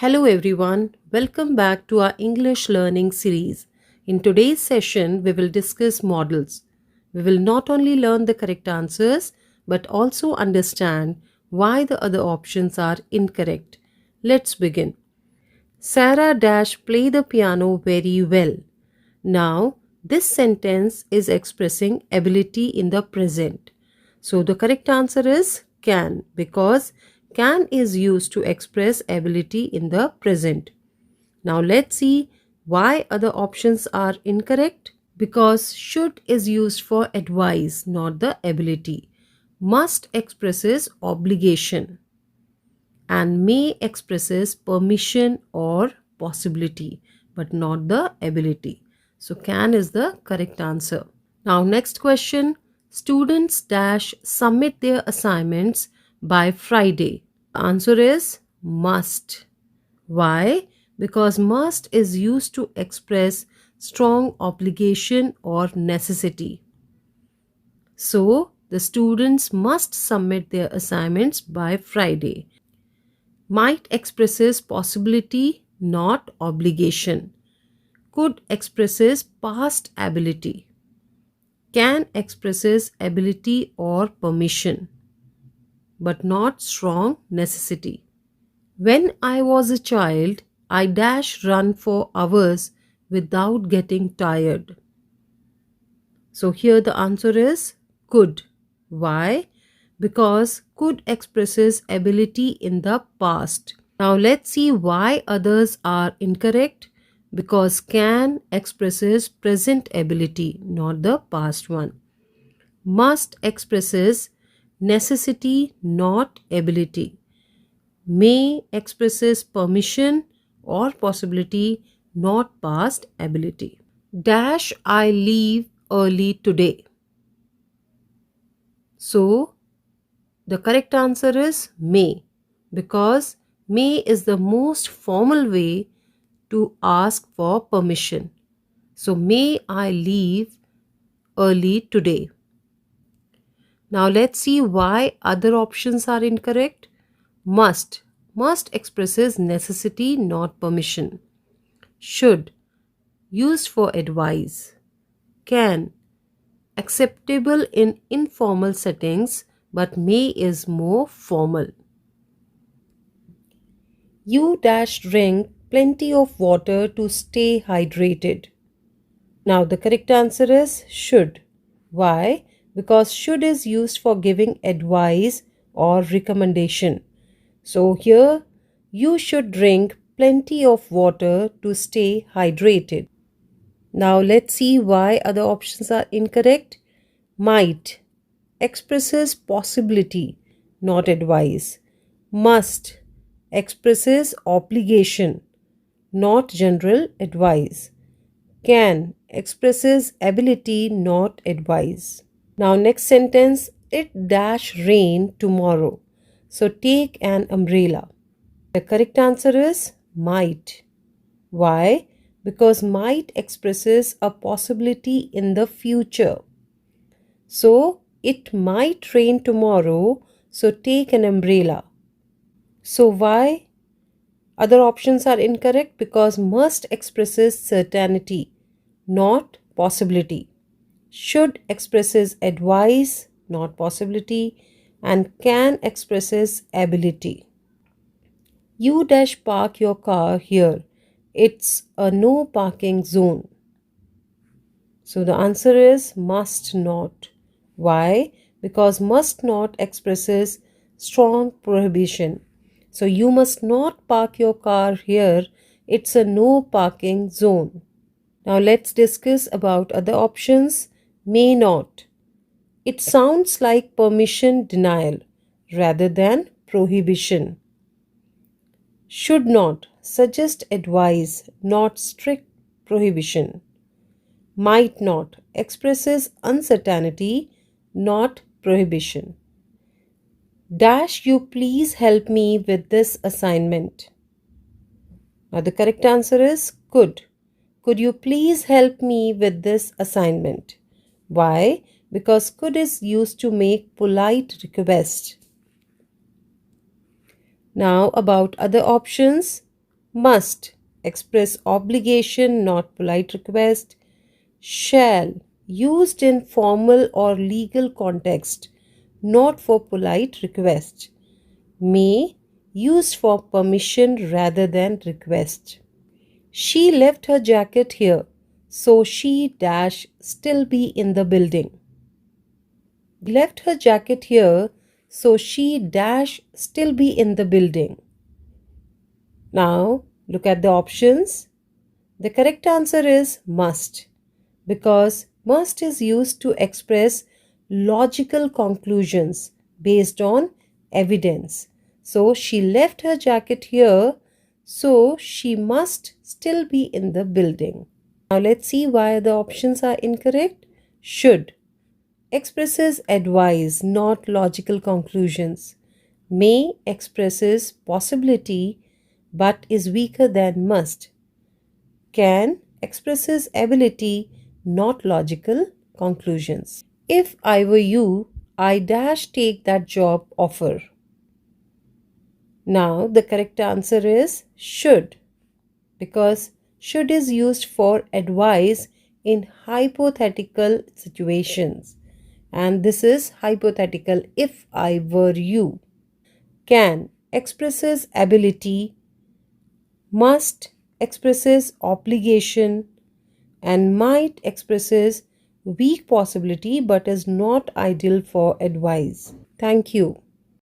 Hello everyone, welcome back to our English learning series. In today's session, we will discuss modals. We will not only learn the correct answers but also understand why the other options are incorrect. Let's begin. Sarah dash play the piano very well. Now, this sentence is expressing ability in the present. So the correct answer is can, because can is used to express ability in the present. Now let's see why other options are incorrect. Because should is used for advice, not the ability. Must expresses obligation and may expresses permission or possibility, but not the ability. So can is the correct answer. Now next question. Students dash submit their assignments by Friday. The answer is must. Why? Because must is used to express strong obligation or necessity. So the students must submit their assignments by Friday. Might expresses possibility, not obligation. Could expresses past ability. Can expresses ability or permission, but not strong necessity. When I was a child, I dash run for hours without getting tired. So here the answer is could. Why? Because could expresses ability in the past. Now let's see why others are incorrect. Because can expresses present ability, not the past one. Must expresses necessity, not ability. May expresses permission or possibility, not past ability. Dash I leave early today. So the correct answer is may, because may is the most formal way to ask for permission. So may I leave early today. Now let's see why other options are incorrect. Must. Must expresses necessity, not permission. Should. Used for advice. Can. Acceptable in informal settings, but may is more formal. You dash drink plenty of water to stay hydrated. Now the correct answer is should. Why? Because should is used for giving advice or recommendation. So here you should drink plenty of water to stay hydrated. Now let's see why other options are incorrect. Might expresses possibility, not advice. Must expresses obligation, not general advice. Can expresses ability, not advice. Now next sentence, it dash rain tomorrow. So take an umbrella. The correct answer is might. Why? Because might expresses a possibility in the future. So it might rain tomorrow, so take an umbrella. So why? Other options are incorrect because must expresses certainty, not possibility. Should expresses advice, not possibility, and can expresses ability. You dash park your car here. It's a no parking zone. So the answer is must not. Why? Because must not expresses strong prohibition. So you must not park your car here. It's a no parking zone. Now let's discuss about other options. May not. It sounds like permission denial rather than prohibition. Should not. Suggest advice, not strict prohibition. Might not. Expresses uncertainty, not prohibition. Dash you please help me with this assignment. Now the correct answer is could. Could you please help me with this assignment? Why? Because could is used to make polite request. Now about other options. Must express obligation, not polite request. Shall used in formal or legal context, not for polite request. May used for permission rather than request. She left her jacket here, so she dash still be in the building. Left her jacket here, so she dash still be in the building. Now look at the options. The correct answer is must, because must is used to express logical conclusions based on evidence. So she left her jacket here, so she must still be in the building. Now let's see why the options are incorrect. Should expresses advice, not logical conclusions. May expresses possibility but is weaker than must. Can expresses ability, not logical conclusions. If I were you, I dash take that job offer. Now the correct answer is should, because should is used for advice in hypothetical situations, and this is hypothetical if I were you. Can expresses ability, must expresses obligation, and might expresses weak possibility but is not ideal for advice. Thank you.